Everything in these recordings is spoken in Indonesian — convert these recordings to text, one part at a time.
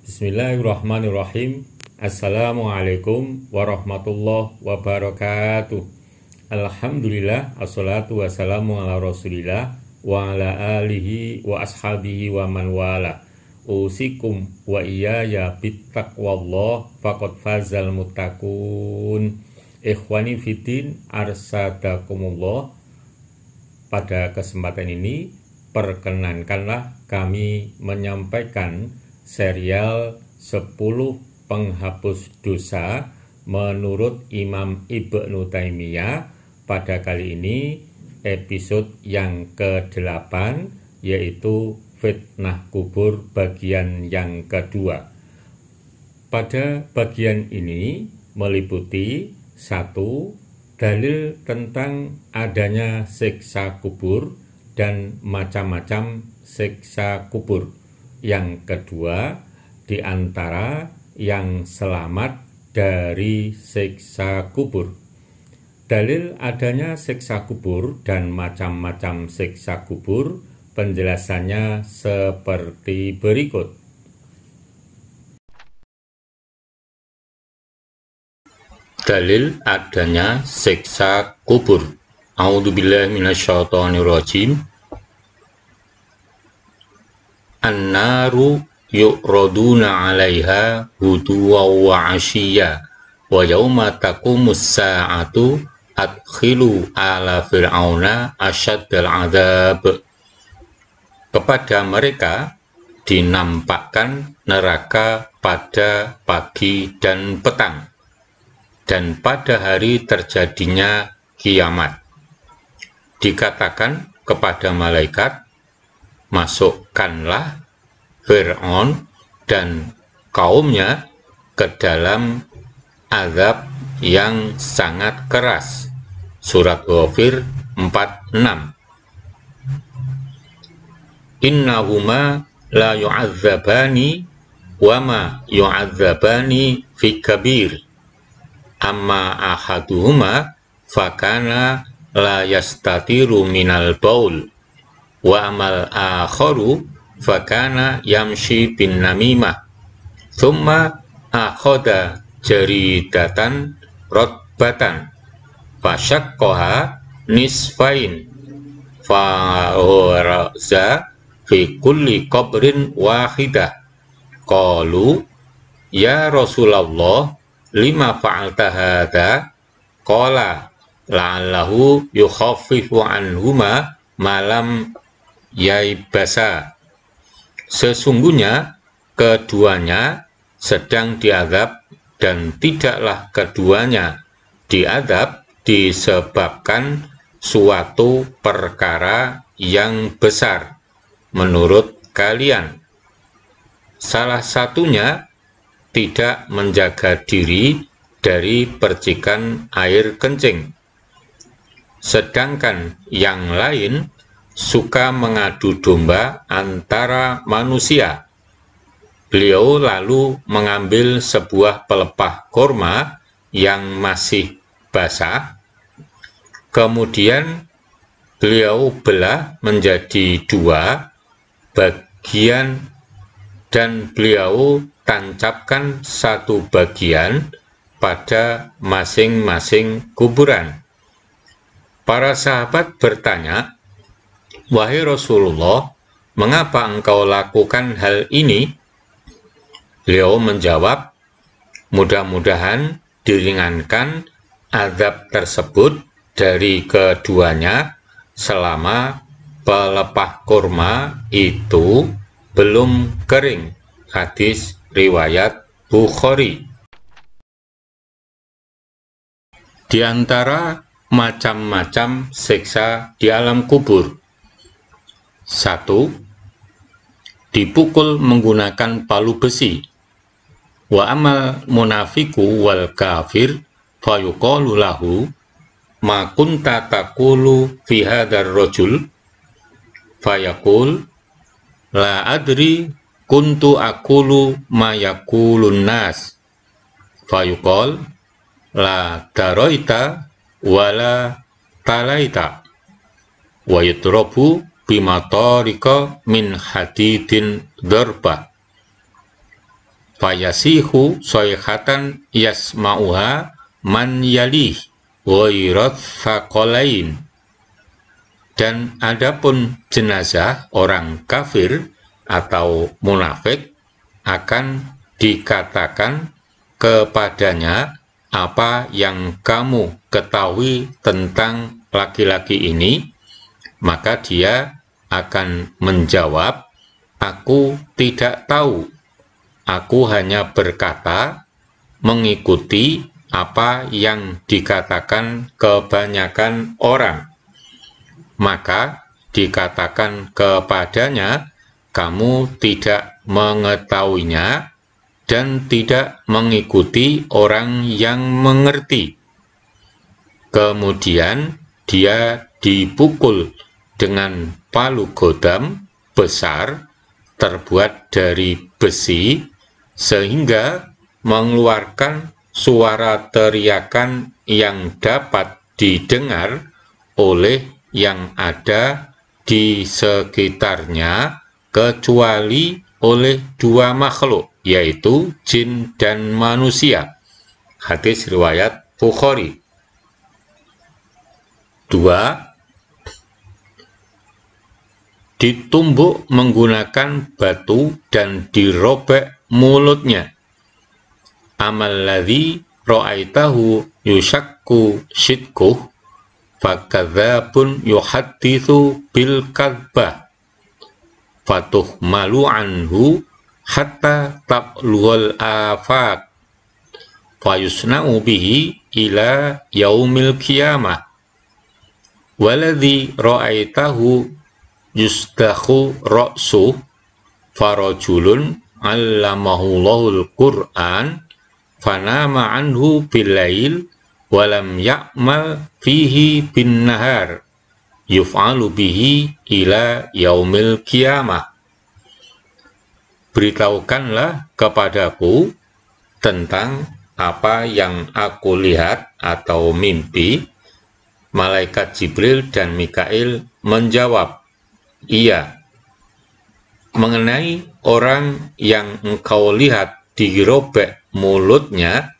Bismillahirrahmanirrahim. Assalamualaikum warahmatullahi wabarakatuh. Alhamdulillah, assalatu wassalamu ala rasulillah wa ala alihi wa ashabihi wa man wala. Usikum wa iyaya bittaqwallah faqad fazal muttaqun. Ikhwani fiddin, arsadakumullah. Pada kesempatan ini perkenankanlah kami menyampaikan serial 10 penghapus dosa menurut Imam Ibnu Taimiyah. Pada kali ini episode yang ke-8, yaitu fitnah kubur bagian yang kedua. Pada bagian ini meliputi 1. Dalil tentang adanya siksa kubur dan macam-macam siksa kubur. Yang kedua, di antara yang selamat dari siksa kubur. Dalil adanya siksa kubur dan macam-macam siksa kubur, penjelasannya seperti berikut. Dalil adanya siksa kubur. A'udzubillahi minasyaitonirrajim. An-naru yu'raduna 'alaiha huduwan wa 'ashiyya wa yauma taqumus sa'atu adkhilu ala fir'auna asyaddal 'adzab. Kepada mereka dinampakkan neraka pada pagi dan petang, dan pada hari terjadinya kiamat. Dikatakan kepada malaikat, masukkanlah Fir'aun dan kaumnya ke dalam azab yang sangat keras. Surat Ghafir 46. Innahuma la yu'adzabani wa ma yu'adzabani fi kabir. Amma ahaduhuma fakana la yastatiru minal baul. Wa amal akharu fakana yamshi bin namimah. Thumma akhoda jaridatan rotbatan fasyaqqaha nisfain fa'uraza fi kulli qabrin wahidah. Qalu ya Rasulullah lima fa'alta hadha? Qala la'allahu yukhaffifu anhuma malam yaibasa. Sesungguhnya keduanya sedang diazab, dan tidaklah keduanya diazab disebabkan suatu perkara yang besar menurut kalian. Salah satunya tidak menjaga diri dari percikan air kencing, sedangkan yang lain suka mengadu domba antara manusia. Beliau lalu mengambil sebuah pelepah kurma yang masih basah, kemudian beliau belah menjadi 2 bagian dan beliau tancapkan 1 bagian pada masing-masing kuburan. Para sahabat bertanya, "Wahai Rasulullah, mengapa engkau lakukan hal ini?" Beliau menjawab, mudah-mudahan diringankan azab tersebut dari keduanya selama pelepah kurma itu belum kering. Hadis riwayat Bukhari. Di antara macam-macam siksa di alam kubur. 1. Dipukul menggunakan palu besi. Wa amal munafiku wal kafir fayuqalu lahu ma kunta taqulu fi hadzal rajul fayaqul la adri kuntu aqulu ma yaqulun nas fayuqal la daraita wala talaita wa yutrabu bimatarika min hadidin darba. fayasihu sayhatan yasma'uha man yalih ghairat thaqalain. Dan adapun jenazah orang kafir atau munafik akan dikatakan kepadanya apa yang kamu ketahui tentang laki-laki ini, maka dia akan menjawab, aku tidak tahu, aku hanya berkata mengikuti apa yang dikatakan kebanyakan orang. Maka dikatakan kepadanya, kamu tidak mengetahuinya dan tidak mengikuti orang yang mengerti. Kemudian dia dipukul dengan palu godam besar terbuat dari besi sehingga mengeluarkan suara teriakan yang dapat didengar oleh yang ada di sekitarnya kecuali oleh dua makhluk, yaitu jin dan manusia. Hadis riwayat Bukhari. 2. Ditumbuk menggunakan batu dan dirobek mulutnya. Amal ladzi ra'aitahu yushakku shidkuh fakadzabun yuhadditsu bil kadzbah fatuhmalu anhu hatta tablughal afaq fayusna'u bihi ila yaumil qiyamah waladzi ra'aitahu yustakhu ra'su farajulun 'allamahullahul Qur'an fanama anhu billail walam ya'mal fihi bin nahar yuf'alu bihi ila yaumil qiyamah. Beritahukanlah kepadaku tentang apa yang aku lihat atau mimpi. Malaikat Jibril dan Mikail menjawab, iya. Mengenai orang yang engkau lihat dirobek mulutnya,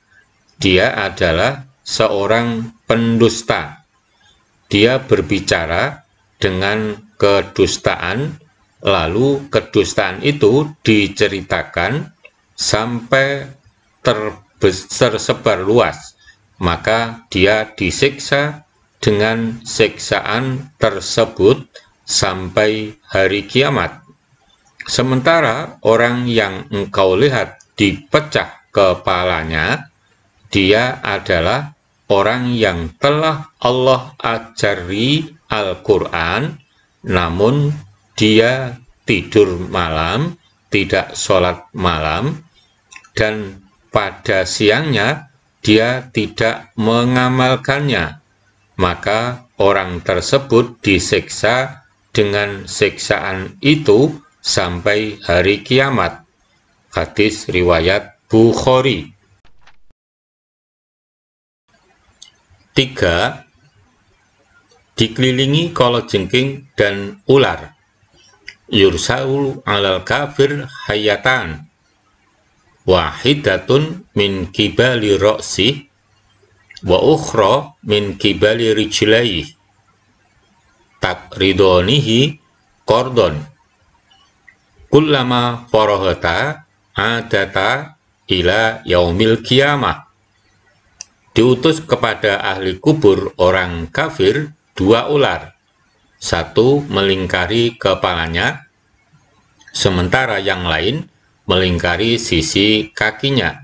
dia adalah seorang pendusta. Dia berbicara dengan kedustaan, lalu kedustaan itu diceritakan sampai tersebar luas, maka dia disiksa dengan siksaan tersebut sampai hari kiamat. Sementara orang yang engkau lihat dipecah kepalanya, dia adalah orang yang telah Allah ajari Al-Quran, namun dia tidur malam, tidak sholat malam, dan pada siangnya dia tidak mengamalkannya. Maka orang tersebut disiksa dengan siksaan itu sampai hari kiamat. Hadis riwayat Bukhari. 3. Dikelilingi kalajengking dan ular. Yursaul alal kafir hayatan wahidatun min kibali ra'sih wa ukhra min kibali rijlaihi takridonihi qordon kullama farahata adata ila yaumil qiyamah. Diutus kepada ahli kubur orang kafir 2 ular, 1 melingkari kepalanya, sementara yang lain melingkari sisi kakinya,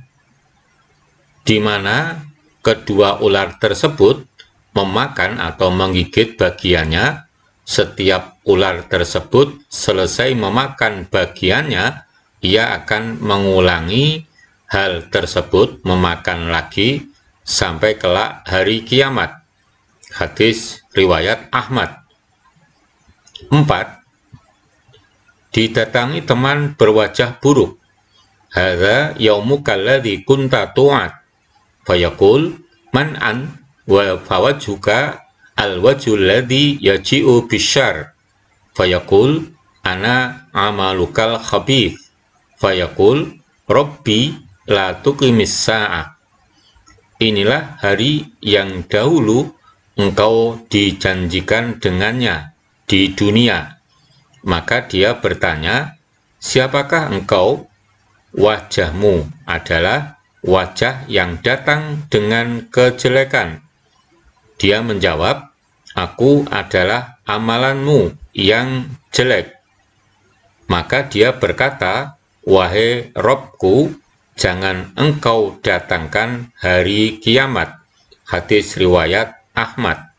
di mana kedua ular tersebut memakan atau menggigit bagiannya. Setiap ular tersebut selesai memakan bagiannya, ia akan mengulangi hal tersebut, memakan lagi sampai kelak hari kiamat. Hadis riwayat Ahmad. 4. Didatangi teman berwajah buruk. Hadza yaumuka alladzi kunta tu'ad. Fayaqul man an wa fawajhuka al-wajhul ladzi yaji'u bisyarr. Fayaqul ana amalukal khabith. Fayaqul Rabbi la tuqimis sa'ah. Inilah hari yang dahulu engkau dijanjikan dengannya di dunia. Maka dia bertanya, siapakah engkau? Wajahmu adalah wajah yang datang dengan kejelekan. Dia menjawab, aku adalah amalanmu yang jelek. Maka dia berkata, wahai Robku, jangan engkau datangkan hari kiamat. Hadis riwayat Ahmad.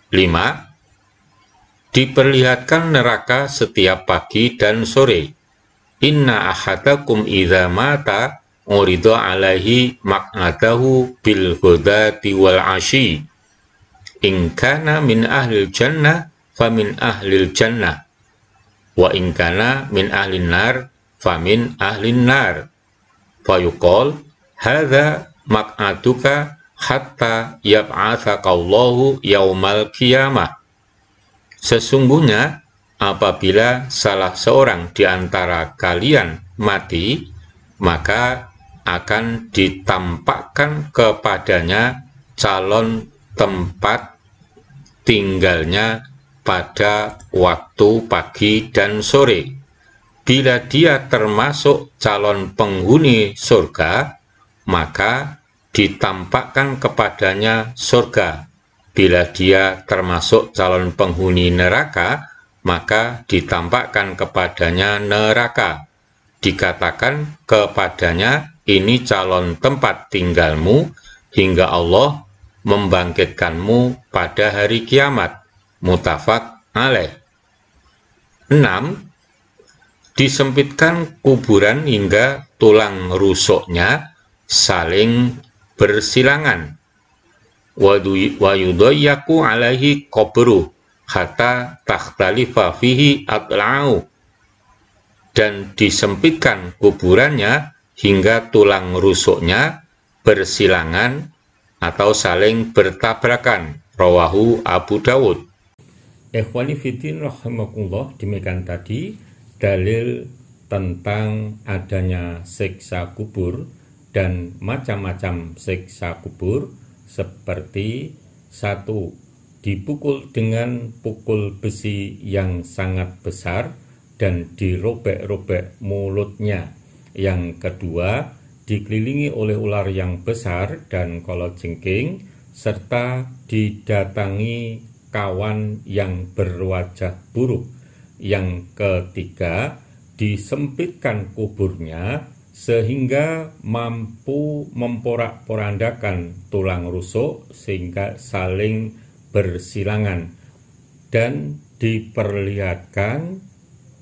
5. Diperlihatkan neraka setiap pagi dan sore. Inna ahadakum idza mata urida alaihi maq'adahu bil ghadati wal ashi. In kana min ahlil jannah famin ahlil jannah. Wa in kana min ahlin nar famin ahlin nar. Fayuqal hadza maq'aduka hatta yab'atsaqallahu yaumal qiyamah. Sesungguhnya apabila salah seorang di antara kalian mati, maka akan ditampakkan kepadanya calon tempat tinggalnya pada waktu pagi dan sore. Bila dia termasuk calon penghuni surga, maka ditampakkan kepadanya surga. Bila dia termasuk calon penghuni neraka, maka ditampakkan kepadanya neraka. Dikatakan kepadanya, ini calon tempat tinggalmu hingga Allah membangkitkanmu pada hari kiamat. Muttafaq alaih. 6. Disempitkan kuburan hingga tulang rusuknya saling bersilangan. Wa yudayyaku alaihi qabruh hatta takhtalifa fihi adla'u. Dan disempitkan kuburannya hingga tulang rusuknya bersilangan atau saling bertabrakan. Rawahu Abu Dawud. Ikhwani fiddin rahimakumullah, demikian tadi dalil tentang adanya siksa kubur dan macam-macam siksa kubur, seperti 1. Dipukul dengan pukul besi yang sangat besar dan dirobek-robek mulutnya. Yang kedua, dikelilingi oleh ular yang besar dan kalajengking, serta didatangi kawan yang berwajah buruk. Yang ketiga, disempitkan kuburnya sehingga mampu memporak-porandakan tulang rusuk sehingga saling bersilangan, dan diperlihatkan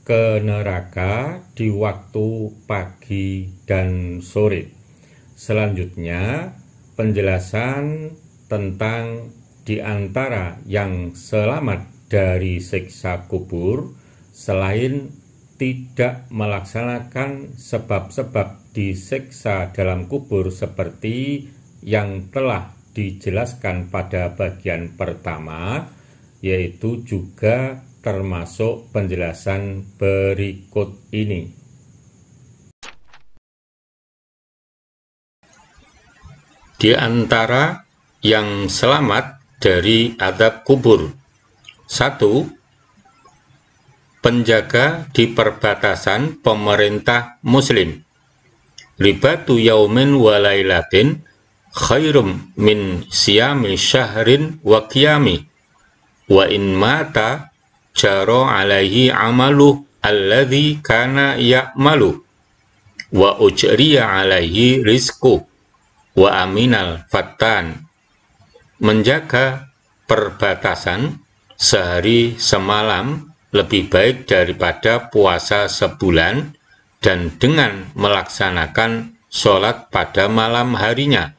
ke neraka di waktu pagi dan sore. Selanjutnya, penjelasan tentang di antara yang selamat dari siksa kubur selain tidak melaksanakan sebab-sebab disiksa dalam kubur seperti yang telah dijelaskan pada bagian pertama, yaitu juga termasuk penjelasan berikut ini. Di antara yang selamat dari azab kubur: 1. Penjaga di perbatasan pemerintah muslim. Ribatu yaumin wa lailatin khairum min siyami syahrin wa qiyami. Wa in mata jaro alaihi amalu alladhi kana ya'malu. Wa ujriya alaihi rizku. Wa aminal fattan. Menjaga perbatasan sehari semalam lebih baik daripada puasa sebulan, dan dengan melaksanakan sholat pada malam harinya.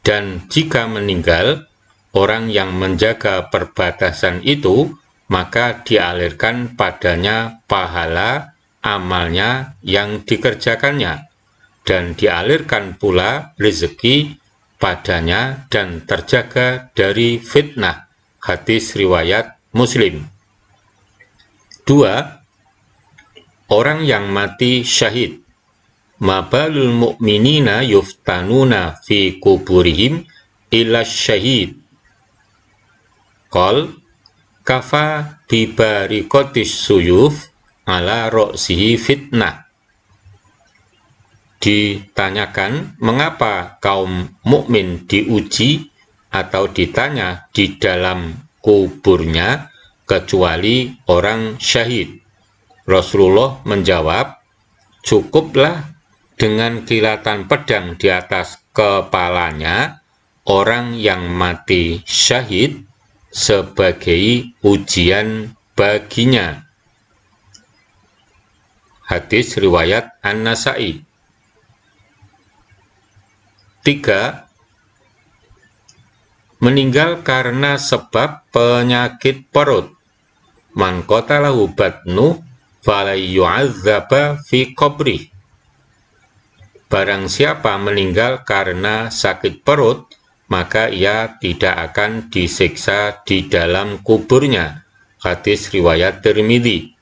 Dan jika meninggal orang yang menjaga perbatasan itu, maka dialirkan padanya pahala amalnya yang dikerjakannya, dan dialirkan pula rezeki padanya dan terjaga dari fitnah. Hadis riwayat Muslim. 2. orang yang mati syahid. Mabalul mu'minina yuftanuna fi kuburihim illa syahid. Qal kafa bibarikotis suyuf ala ro'sihi fitnah. Ditanyakan mengapa kaum mukmin diuji atau ditanya di dalam kuburnya kecuali orang syahid. Rasulullah menjawab, cukuplah dengan kilatan pedang di atas kepalanya orang yang mati syahid sebagai ujian baginya. Hadis riwayat An-Nasa'i. 3. Meninggal karena sebab penyakit perut. Man qatalahu batnu fala yu'adzaba fi qabrih. Barang siapa meninggal karena sakit perut, maka ia tidak akan disiksa di dalam kuburnya. Hadis riwayat Tirmidzi.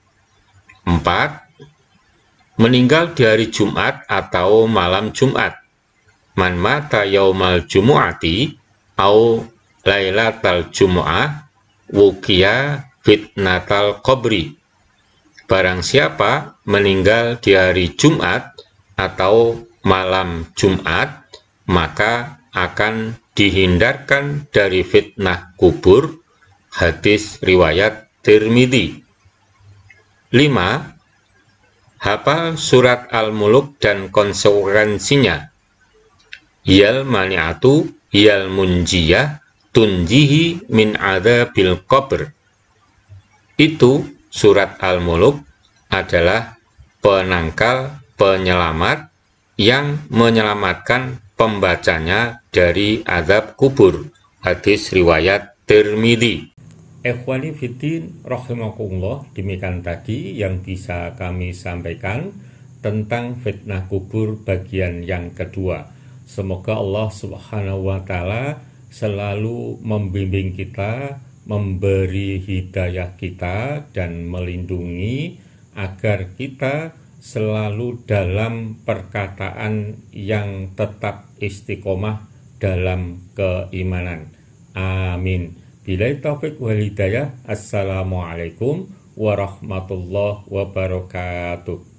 4. Meninggal di hari Jumat atau malam Jumat. Man mata yaumal jumu'ati au lailatal jumu'ah wukiya fitnatal qabri. Barang siapa meninggal di hari Jumat atau malam Jumat, maka akan dihindarkan dari fitnah kubur. Hadis riwayat Tirmidzi. 5. Hafal surat Al-Muluk dan konsekuensinya. Yal mani'atu yal munjiyah tunjihi min adzabil qabr. Itu surat Al-Muluk adalah penangkal penyelamat yang menyelamatkan pembacanya dari azab kubur. Hadis riwayat Tirmidzi. Ikhwani fiddin rahimakumullah, demikian tadi yang bisa kami sampaikan tentang fitnah kubur bagian yang kedua. Semoga Allah Subhanahu wa Ta'ala selalu membimbing kita, memberi hidayah kita, dan melindungi agar kita selalu dalam perkataan yang tetap istiqomah dalam keimanan. Amin. Billahi taufiq wal hidayah. Assalamualaikum warahmatullahi wabarakatuh.